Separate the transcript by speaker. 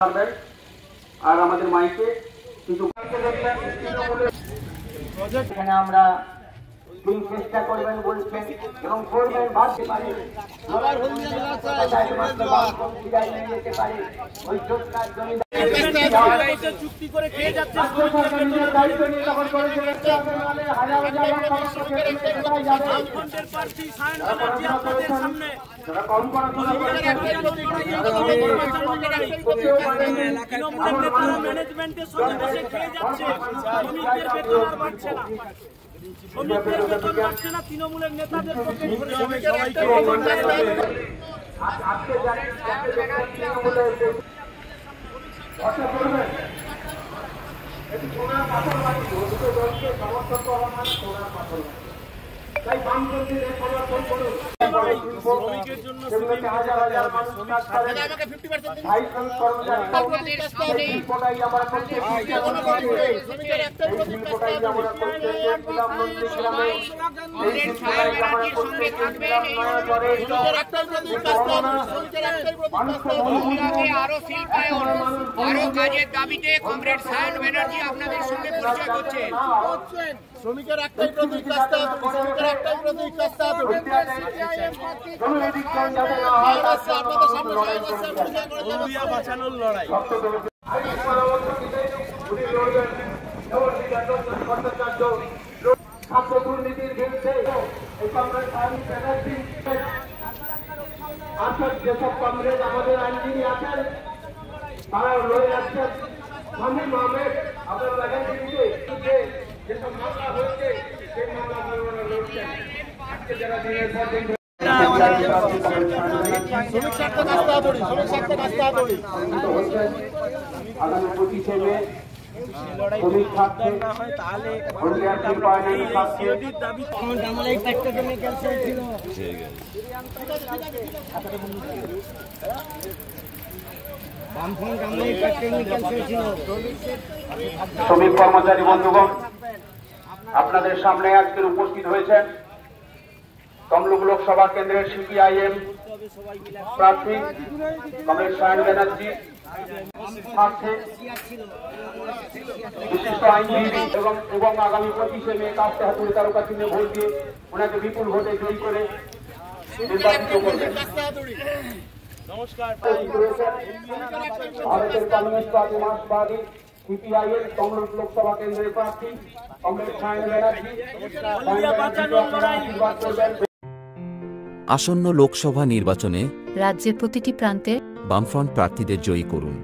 Speaker 1: আর আমাদের মাইকে কিছু এখানে আমরা চেষ্টা করবেন বলছেন এবং করবেন ভাবতে পারি ওই যোজনার জমি চুক্তি করে খেয়ে যাচ্ছে দায়িত্ব নিয়ে তখন করেছে
Speaker 2: ম্যানেজমেন্টের সঙ্গে বসে খেয়ে যাচ্ছে, শ্রমিকদের বেতন আর বাড়ছে না, শ্রমিকদের বেতন বাড়ছে না, তৃণমূলের নেতাদের পক্ষে তাই বামপন্থীদের সমর্থন করুন। শ্রমিকের জন্য হাজার হাজার মানুষ কাজ করে, ভাই শ্রমিক কর্মচারী শিল্পটাই আমরা করতে শিল্পটাই আমরা করতে চেয়েছিলাম নন্দীগ্রামে, এই শিল্পটাই আমরা করতে চেয়েছিলাম নয়াগড়ে।
Speaker 3: আরো শিল্পায়ন আরো কাজের দাবিতে কমরেড সায়ন ব্যানার্জি আপনাদের সঙ্গে পরিচয় করছেন।
Speaker 4: শ্রমিকের একটাই প্রতীক রাস্তা, শ্রমিকের একটাই প্রতীক রাস্তা,
Speaker 1: আপনাদের সামনে
Speaker 2: বাঁচানোর লড়াই।
Speaker 1: ছাত্র দুর্নীতির বিরুদ্ধে যেসব কংগ্রেস আমাদের আইনজীবী আছেন তারা লড়ে যাচ্ছেন। শামীম আহমেদ আপনারা দেখেন যেসব মামলা হয়েছে সেই মামলা লড়ছেন। আজকে যারা দিনের পর দিন আগামী 25 মে শ্রমিক স্বার্থে শ্রমিক কর্মচারী বন্ধুগণ, আপনাদের সামনে আজকের উপস্থিত হয়েছেন তমলুক লোকসভা কেন্দ্রের সিপিআইএম প্রার্থী কমরেড সায়ন ব্যানার্জি, বিশিষ্ট আইনজীবী এবং আগামী 25 মে কাস্তে হাতুড়ি তারকা চিহ্নে ভোট দিয়ে ওনাকে বিপুল ভোটে জয়ী করে নির্বাচিত করবেন। ভারতের কমিউনিস্ট পার্টি মার্ক্সবাদী সিপিআইএম তমলুক লোকসভা কেন্দ্রের প্রার্থী কমরেড সায়ন ব্যানার্জি আশীর্বাদ করবেন।
Speaker 5: আসন্ন লোকসভা নির্বাচনে
Speaker 6: রাজ্যের প্রতিটি প্রান্তে
Speaker 5: বামফ্রন্ট প্রার্থীদের জয়ী করুন।